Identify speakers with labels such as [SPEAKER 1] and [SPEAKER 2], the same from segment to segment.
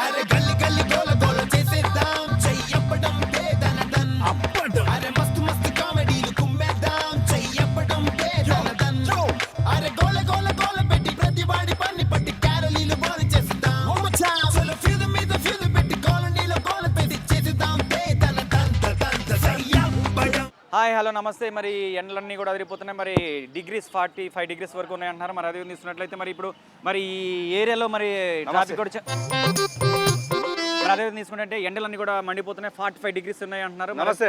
[SPEAKER 1] అరే గల్లి గల్లి గోల గోల చేసేద్దాం చెయ్యప్పడం పేదనదన్ అరే మస్తు మస్తు కామెడీలు కుమ్మేద్దాం చెయ్యప్పడం పేదనదన్ అరే గోల గోల గోల పెట్టి ప్రతి వాడి పన్ని పట్టి క్యారలీలు బోని చేసేద్దాం చలో ఫ్యూజ్ మీద ఫ్యూజ్ పెట్టి కాలనీలో గోల పెట్టి చేసేద్దాం పేదనదన్ చెయ్యప్పడం.
[SPEAKER 2] హాయ్ హలో నమస్తే. మరి ఎండలన్నీ కూడా అదిరిపోతున్నాయి. మరి డిగ్రీస్ 45 డిగ్రీస్ వరకు ఉన్నాయంటున్నారు. మరి అదే తీసుకున్నట్లయితే మరి ఇప్పుడు మరి ఈ ఏరియాలో మరి ట్రాఫిక్ కూడా మరి అదే తీసుకుంటే ఎండలన్నీ కూడా మండిపోతున్నాయి. 45 డిగ్రీస్ ఉన్నాయి అంటున్నారు.
[SPEAKER 3] నమస్తే.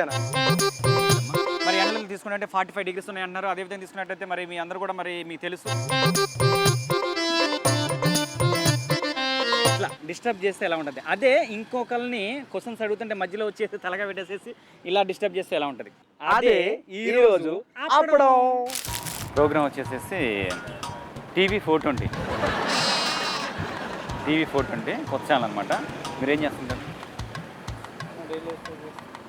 [SPEAKER 2] మరి ఎండలు తీసుకుంటే 45 డిగ్రీస్ ఉన్నాయి అంటున్నారు. అదేవిధంగా తీసుకున్నట్లయితే మరి మీ అందరూ కూడా మరి మీకు తెలుసు ఇట్లా డిస్టర్బ్ చేస్తే ఎలా ఉంటుంది. అదే ఇంకొకరిని క్వశ్చన్స్ అడుగుతుంటే మధ్యలో వచ్చేసి తలగా పెట్టేసేసి ఇలా డిస్టర్బ్ చేస్తే ఎలా ఉంటుంది. అదే ఈరోజు అప్పుడు ప్రోగ్రామ్ వచ్చేసేసి టీవీ 420 కొత్త ఛానల్ అనమాట. మీరు ఏం చేస్తుంటారు?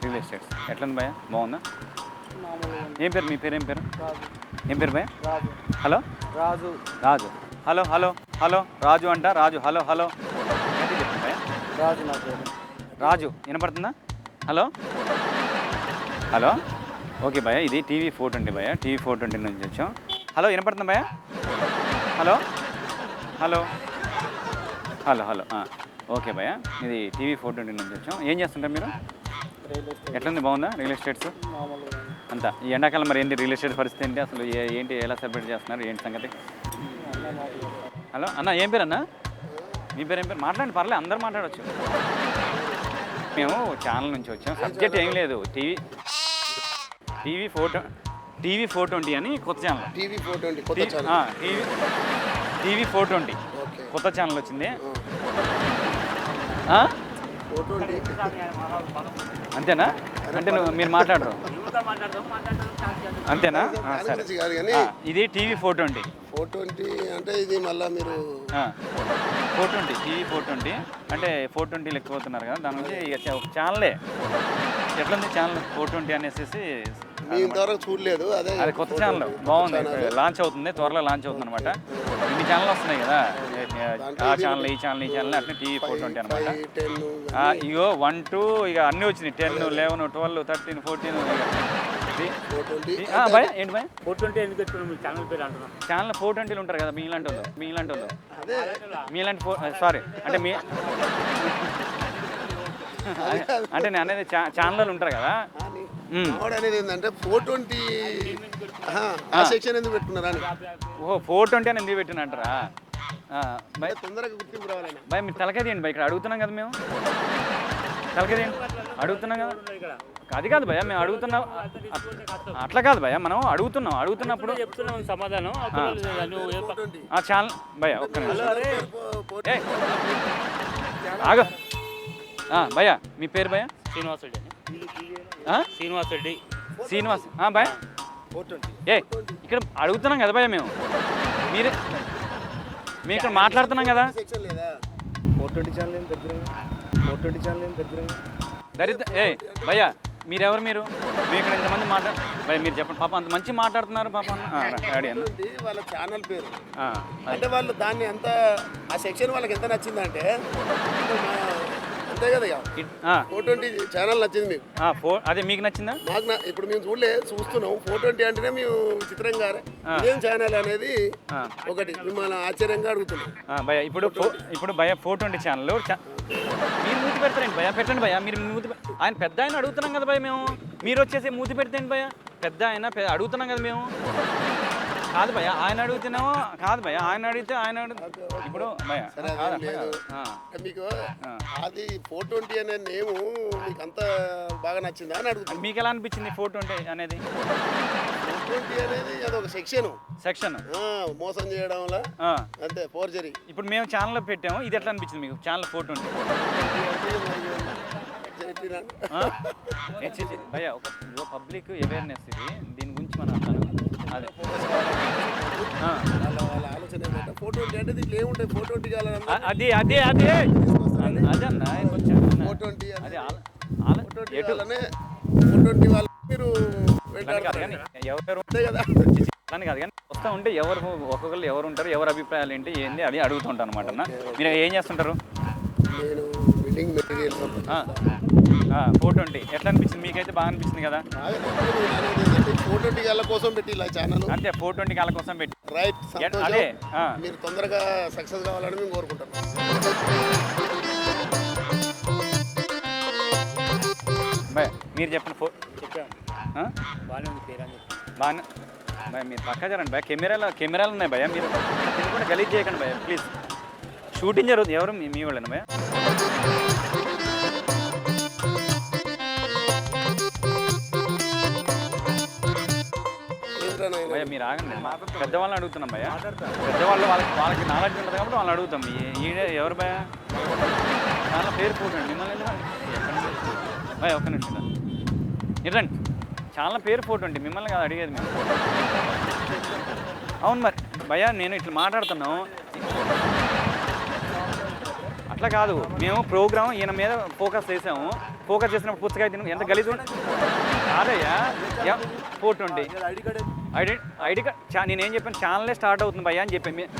[SPEAKER 2] Real estates. ఎట్లుంది భయ్య? బాగుందా? ఏం పేరు? మీ పేరు ఏం పేరు? ఏం పేరు భయ్య? హలో రాజు. హలో హలో హలో రాజు అంట. రాజు హలో హలో రాజు. నా పేరు రాజు. వినపడుతుందా? Hello hello. ఓకే భయ్య, ఇది టీవీ 420 భయ్య. టీవీ 420 నుంచి వచ్చాం. హలో వినపడుతుందా భయ్య? Hello hello hello hello. Okay భయ్య, ఇది టీవీ 420 నుంచి వచ్చాం. ఏం చేస్తుంటారు మీరు? ఎట్లుంది? బాగుందా రియల్ ఎస్టేట్స్ అంతా? ఈ ఎండాకాలం మరి ఏంటి రియల్ ఎస్టేట్ పరిస్థితి ఏంటి? అసలు ఏంటి, ఎలా సెలబ్రేట్ చేస్తున్నారు, ఏంటి సంగతి? హలో అన్న, ఏం పేరు అన్న? మీ పేరు ఏం పేరు? మాట్లాడండి, పర్లేదు, అందరూ మాట్లాడవచ్చు. మేము ఛానల్ నుంచి వచ్చాం. సబ్జెక్ట్ ఏం లేదు. టీవీ 420 అని కొత్త ఛానల్. టీవీ 420 కొత్త ఛానల్ వచ్చింది. అంతేనా? అంటే మీరు మాట్లాడరు అంతేనా? సరే. ఇది టీవీ 420
[SPEAKER 4] అంటే ఇది మళ్ళీ మీరు
[SPEAKER 2] 420 టీవీ 420 అంటే 420 లెక్కపోతున్నారు కదా, దాని నుంచి ఒక ఛానలే. ఎట్లుంది ఛానల్ 420 అనేసి?
[SPEAKER 4] ఇంతవరకు చూడలేదు.
[SPEAKER 2] అది కొత్త ఛానల్, బాగుంది. లాంచ్ అవుతుంది, త్వరలో లాంచ్ అవుతుంది అనమాట. ఇన్ని ఛానల్ వస్తున్నాయి కదా, ఆ ఛానల్, ఈ ఛానల్ అట్లా టీవీ 420 అనమాట. ఇగో 1 2 ఇక అన్నీ వచ్చినాయి. 10 11 12 13 14 భయ. ఏంటి భయ? 420 ఎందుకు పెట్టుకున్నాం ఛానల్ పేరు అంటున్నాం? ఛానల్ 420 ఉంటారు కదా మీలాంటి వాళ్ళు. మీలాంటి సారీ అంటే మీ అంటే నేను అనేది ఛానల్ ఉంటారు కదా
[SPEAKER 4] అనేది ఏంటంటే 420 సెక్షన్ ఎందుకు పెట్టుకున్నారా?
[SPEAKER 2] ఓహో 420 అని ఎందుకు పెట్టినంటారా?
[SPEAKER 4] భయ తొందరగా గుర్తింపు రావాలని.
[SPEAKER 2] భయ మీరు తలకేదేయండి భయ, ఇక్కడ అడుగుతున్నాం కదా మేము. తలకేదేయండి అడుగుతున్నాం కదా. అది కాదు భయ, మేము అడుగుతున్నాం. అట్లా కాదు భయ, మనం అడుగుతున్నప్పుడు
[SPEAKER 5] చెప్తున్నాం సమాధానం.
[SPEAKER 2] ఆ ఛానల్ భయ ఒక్క నిమిషం ఆగ. భయ మీ పేరు భయ?
[SPEAKER 5] శ్రీనివాస్ రెడ్డి.
[SPEAKER 2] భయ ఇక్కడ అడుగుతున్నాం కదా భయ మేము. మీరు ఇక్కడ మాట్లాడుతున్నాం కదా.
[SPEAKER 4] 420 ఛానల్ దగ్గర
[SPEAKER 2] దరిద్ర భయ్య మీరెవరు? మీరు ఇక్కడ ఇంతమంది భయ మీరు చెప్పండి. పాప అంత మంచి మాట్లాడుతున్నారు పాప. రెడీ అన్న
[SPEAKER 4] వాళ్ళ ఛానల్ పేరు అంటే వాళ్ళు దాన్ని ఎంత ఆ సెక్షన్ వాళ్ళకి ఎంత నచ్చిందంటే అంతే కదా. 420 ఛానల్ నచ్చింది మీకు.
[SPEAKER 2] అదే మీకు నచ్చిందా?
[SPEAKER 4] మాకు ఇప్పుడు మేము చూస్తున్నాం 420 అంటేనే మేము చిత్రంగా ఏం ఛానల్ అనేది ఒకటి మిమ్మల్ని ఆశ్చర్యంగా అడుగుతున్నాం
[SPEAKER 2] భయ. ఇప్పుడు భయ 420 ఛానల్ మీరు మూతి పెడతారండి భయ. పెట్టండి భయ, మీరు మూతి. ఆయన పెద్ద ఆయన అడుగుతున్నాం కదా భయ మేము. మీరు వచ్చేసి మూతి పెడతాండి భయ. పెద్ద ఆయన అడుగుతున్నాం కదా మేము. కాదు భయ, ఆయన అడుగుతున్నామో కాదు భయ, ఆయన అడిగితే ఆయన ఇప్పుడు భయ
[SPEAKER 4] మీకు అది 420 అనే నేము మీకు అంత బాగా నచ్చిందా అని అడుగుతుంది.
[SPEAKER 2] మీకు ఎలా అనిపించింది 420 అనేది?
[SPEAKER 4] 420 అనేది అదొక సెక్షన్ మోసం చేయడం వల్ల అంతే, ఫోర్జరీ.
[SPEAKER 2] ఇప్పుడు మేము ఛానల్లో పెట్టాము, ఇది ఎట్లా అనిపించింది మీకు ఛానల్ 420? భయ ఒక పబ్లిక్ అవేర్నెస్ ఇది, దీని గురించి మనం అదే
[SPEAKER 4] ఆలోచన ఏంటంటే 420 అంటే దీంట్లో ఏముంటాయి? 420
[SPEAKER 2] అదే అదే అదే అదే అన్న కొంచెం
[SPEAKER 4] 420
[SPEAKER 2] అదే
[SPEAKER 4] 420 వాళ్ళు మీరు
[SPEAKER 2] ఎవరు
[SPEAKER 4] కదా
[SPEAKER 2] అని కాదు కానీ వస్తూ ఉంటే ఒక్కొక్కరు ఎవరు ఉంటారు, ఎవరు అభిప్రాయాలు ఏంటి ఏంది అది అడుగుతుంటాను అనమాట. మీరు ఏం చేస్తుంటారు?
[SPEAKER 4] నేను బిల్డింగ్ మెటీరియల్
[SPEAKER 2] 420 ఎట్లా అనిపించింది? మీకైతే బాగా అనిపించింది కదా?
[SPEAKER 4] బాగా నచ్చింది. 420 గల కోసం పెట్టి ఇలా ఛానల్
[SPEAKER 2] అంతే 420 కాళ్ళ కోసం పెట్టి
[SPEAKER 4] రైట్ సంతోషం.
[SPEAKER 2] అదే
[SPEAKER 4] మీరు తొందరగా సక్సెస్ కావాలని మేము కోరుకుంటాం.
[SPEAKER 2] భయ మీరు చెప్పిన బాగా భయ మీరు పక్కా జరండి భయ. కెమెరాలు ఉన్నాయి భయ. మీరు కూడా గలీజ్ చేయకండి భయ ప్లీజ్. షూటింగ్ జరుగుతుంది. ఎవరు మీ వాళ్ళని భయ? భయ మీరు ఆగండి. పెద్దవాళ్ళని అడుగుతున్నాం భయ. పెద్దవాళ్ళు వాళ్ళకి నాలెడ్జ్ ఉంటుంది కాబట్టి వాళ్ళని అడుగుతాం. ఎవరు భయ? చాలా పేరు పోటండి మిమ్మల్ని భయ. ఒక్క నిమిషం ఇరండి. చాలా పేరు ఫోటో అండి మిమ్మల్ని కాదు అడిగేది మేము. అవును మరి భయ నేను ఇట్లా మాట్లాడుతున్నాం అట్లా కాదు. మేము ప్రోగ్రామ్ ఈయన మీద ఫోకస్ చేసాము. ఫోకస్ చేసినప్పుడు పుస్తకాలు తిన ఎంత గలీజు కాదయ్యా. 420 ఐడి కార్డ్ నేనేం చెప్పాను? ఛానలే స్టార్ట్ అవుతుంది భయ్యా అని చెప్పాను. మీరు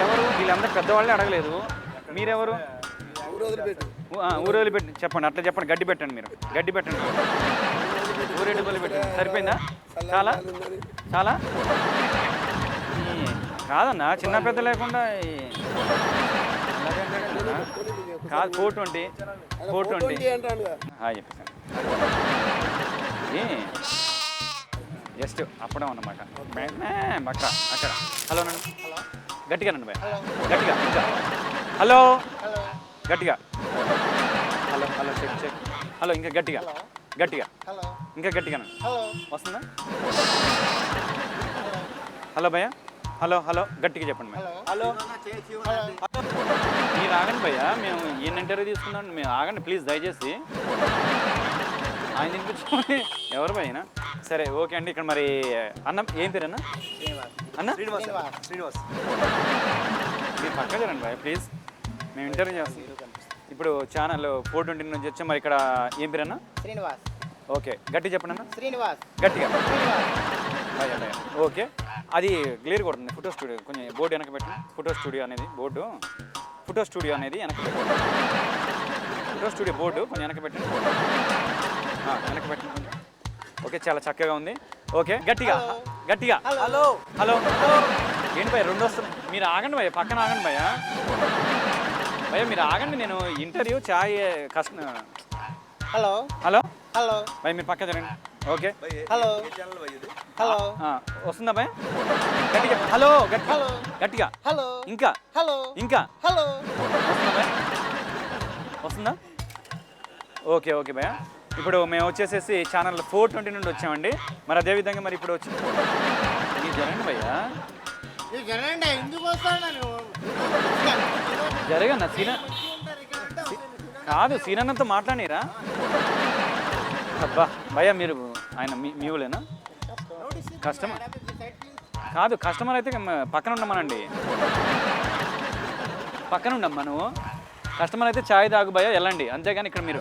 [SPEAKER 2] ఎవరు? వీళ్ళందరూ పెద్దవాళ్ళే అడగలేదు. మీరెవరు? ఊరు వదిలిపెట్టి చెప్పండి. అట్లా చెప్పండి. గడ్డి పెట్టండి. మీరు గడ్డి పెట్టండి. ఊరేడు వదిలిపెట్టండి. సరిపోయిందా? చాలా చాలా కాదన్నా. చిన్న పెద్ద లేకుండా కాదు. 420 చెప్పేసాను. జస్ట్ అప్పడం అన్నమాట. అక్కడ హలో నండి. గట్టిగా నండి భయ. గట్టిగా ఇంకా హలో. గట్టిగా హలో హలో చెక్ హలో. ఇంకా గట్టిగా ఇంకా గట్టిగా వస్తుందా? హలో భయ్యా. హలో గట్టిగా చెప్పండి భయ్యా. హలో మీరు ఆగండి భయ్యా. మేము ఈయన ఇంటర్వ్యూ తీసుకున్నాం. మేము ఆగండి ప్లీజ్ దయచేసి. ఆయన తినిపించుకోండి. ఎవరు భయ్యనా? సరే ఓకే అండి. ఇక్కడ మరి అన్న ఏం పేరు అన్న? శ్రీనివాస్. మీరు పక్కన చూడండి భయ్యా ప్లీజ్. మేము ఇంటర్వ్యూ చేస్తాం. ఇప్పుడు ఛానల్ 420 నుంచి వచ్చాం. మరి ఇక్కడ ఏం పేరు అన్న?
[SPEAKER 3] శ్రీనివాస్.
[SPEAKER 2] ఓకే గట్టి చెప్పండి అన్న.
[SPEAKER 3] శ్రీనివాస్.
[SPEAKER 2] గట్టిగా ఓకే. అది క్లియర్ కొడుతుంది. ఫోటో స్టూడియో కొంచెం బోర్డు వెనక పెట్టండి. ఫోటో స్టూడియో అనేది వెనక పెట్టండి. ఫోటో స్టూడియో బోర్డు కొంచెం వెనక పెట్టండి. కొంచెం ఓకే. చాలా చక్కగా ఉంది. ఓకే గట్టిగా హలో ఏంటి భయ్య? 2 వస్తుంది. మీరు ఆగండి భయ్య. పక్కన ఆగండి భయ్య. మీరు ఆగండి. నేను ఇంటర్వ్యూ చాయ్ కష్టం. హలో భయ్ మీరు పక్క జరండి. ఓకే వస్తుందా భయ్? గట్టిగా హలో. గట్టిగా ఇంకా వస్తుందా భయ్? వస్తుందా? ఓకే భయ్య. ఇప్పుడు మేము వచ్చేసేసి ఛానల్ 420 నుండి వచ్చామండి. మరి అదేవిధంగా మరి ఇప్పుడు వచ్చి మీరు జరండి భయ్యా. జరగన్నా కాదు. సీనన్నతో మాట్లాడిరా? అబ్బా భయ్యా మీరు ఆయన మీ ఊళ్ళేనా? కస్టమర్ కాదు. కస్టమర్ అయితే పక్కన ఉండమనండి. పక్కన ఉండమ్మా నువ్వు. కస్టమర్ అయితే ఛాయ్ తాగు భయ్యా వెళ్ళండి. అంతేగాని ఇక్కడ మీరు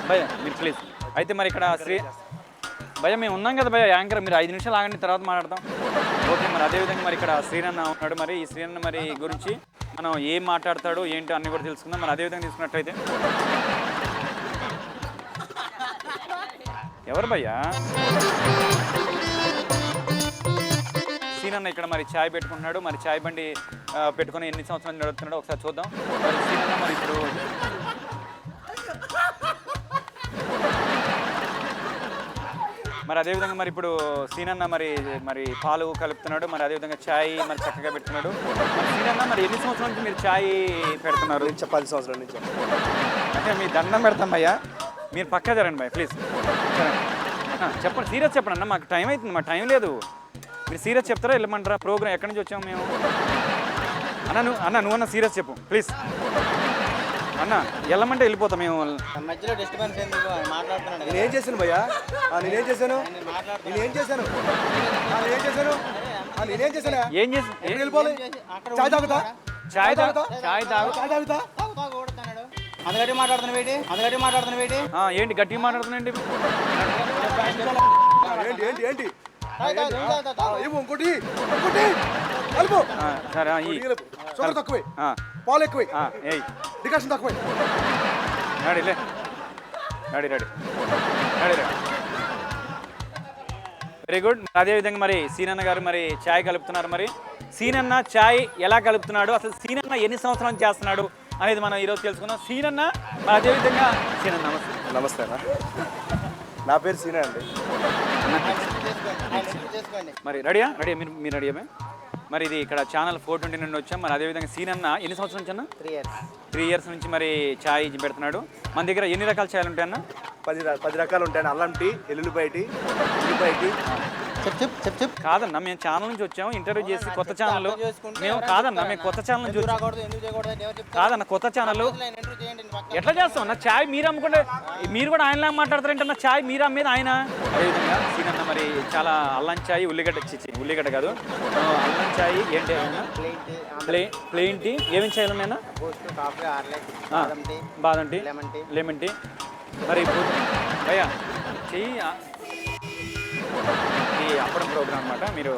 [SPEAKER 2] భయ్యా మీరు ప్లీజ్. అయితే మరి ఇక్కడ భయ్యా మేము ఉన్నాం కదా భయ్యా యాంకర్. మీరు 5 నిమిషాలు ఆగండి, తర్వాత మాట్లాడతాం. ఓకే మరి అదేవిధంగా మరి ఇక్కడ శ్రీనన్న ఉన్నాడు. మరి ఈ శ్రీనన్న మరి గురించి మనం ఏం మాట్లాడతాడు ఏంటో అన్నీ కూడా తెలుసుకుందాం. మరి అదేవిధంగా తీసుకున్నట్టయితే ఎవరు భయ్యా? సీనన్న ఇక్కడ మరి ఛాయ్ పెట్టుకుంటున్నాడు. మరి ఛాయ్ బండి పెట్టుకుని ఎన్ని సంవత్సరాలు నడుపుతున్నాడో ఒకసారి చూద్దాం. మరి సీనన్న మరి ఇప్పుడు మరి అదేవిధంగా మరి ఇప్పుడు సీనన్న మరి పాలు కలుపుతున్నాడు. మరి అదేవిధంగా ఛాయ్ మరి చక్కగా పెడుతున్నాడు. మరి సీనన్న మరి ఎన్ని సంవత్సరాల నుంచి మీరు ఛాయ్ పెడుతున్నారు?
[SPEAKER 5] 10 సంవత్సరాల నుంచి.
[SPEAKER 2] అంటే మీ దండం పెడతాం భయ్యా. మీరు పక్కా జరండి భయ్య ప్లీజ్. చెప్పండి సీరియస్ చెప్పండి అన్న. మాకు టైం అవుతుంది. మాకు టైం లేదు. మీరు సీరియస్ చెప్తారా వెళ్ళమంటారా? ప్రోగ్రామ్ ఎక్కడి నుంచి వచ్చాము మేము? నువ్వన్నా సీరియస్ చెప్పు ప్లీజ్. అన్న వెళ్ళమంటే వెళ్ళిపోతాం మేము.
[SPEAKER 3] మధ్యలో డిస్టర్బెన్స్ ఎందుకు? మాట్లాడుతున్నాను.
[SPEAKER 5] నేనేం చేశాను భయ్యా? నేనేం చేశాను? వెళ్ళిపోవాలి. చాయ్ తాగుతా.
[SPEAKER 3] అందుగట్టి మాట్లాడుతున్నా వేటి
[SPEAKER 2] ఏంటి గట్టిగా మాట్లాడుతున్నాండి?
[SPEAKER 5] ఏంటి
[SPEAKER 2] సరే
[SPEAKER 5] తక్కువే పాలు ఎక్కువే. డికాషన్ తక్కువ
[SPEAKER 2] రెడీ లే ready ready ready ready very good. అదేవిధంగా మరి సీనన్న గారు మరి ఛాయ్ కలుపుతున్నారు. మరి సీనన్న ఛాయ్ ఎలా కలుపుతున్నాడు, అసలు సీనన్న ఎన్ని సంవత్సరాలు చేస్తున్నాడు అనేది మనం ఈరోజు తెలుసుకుందాం. సీనన్న మరి అదేవిధంగా సీనన్న నమస్తే.
[SPEAKER 5] నమస్తే అన్న, నా పేరు సీనా అండి.
[SPEAKER 3] చేసుకోండి.
[SPEAKER 2] మరి రెడీయా మీరు రెడీయా? మరి ఇది ఇక్కడ ఛానల్ 420 నుండి వచ్చాం. మరి అదేవిధంగా సీనన్న ఎన్ని సంవత్సరాల నుంచి అన్న?
[SPEAKER 3] 3 years.
[SPEAKER 2] 3 years నుంచి మరి ఛాయ్ పెడుతున్నాడు. మన దగ్గర ఎన్ని రకాల ఛాయలు ఉంటాయన్న?
[SPEAKER 5] 10 రకాలు ఉంటాయి. అల్లం టీ, ఎల్లుల్లిపాయ టీ, ఉల్లిపాయ టీ.
[SPEAKER 3] చెప్పు
[SPEAKER 2] కాదన్న, మేము ఛానల్ నుంచి వచ్చాము ఇంటర్వ్యూ చేసి కొత్త ఛానల్ మేము కాదన్న, మేము కొత్త ఛానల్ నుంచి వచ్చాము.
[SPEAKER 3] రాకూడదు, ఎందుకు చేయకూడదు అని ఎవరు చెప్తారు?
[SPEAKER 2] కాదన్న, కొత్త ఛానల్
[SPEAKER 3] ఇంటర్వ్యూ చేయండి పక్కన.
[SPEAKER 2] ఎట్లా చేస్తాం అన్న? ఛాయ్ మీరు అమ్ముకుంటే మీరు కూడా ఆయనలా మాట్లాడతారంటే ఛాయ్ మీరు అమ్మేది ఆయన. అదేవిధంగా సీనన్న మరి చాలా అల్లం ఛాయ్, ఉల్లిగడ్డ కాదు అల్లం ఛాయ్ ఏంటి ప్లెయిన్ టీ. ఏమేమి ఛాయలు ఉన్నాయన్నా?
[SPEAKER 3] Boost, coffee, Horlicks,
[SPEAKER 2] badam tea,
[SPEAKER 3] lemon tea.
[SPEAKER 2] Lemon tea. మరి భయ్యా చెయ్యి ఈ అప్పడం ప్రోగ్రామ్ అన్నమాట. మీరు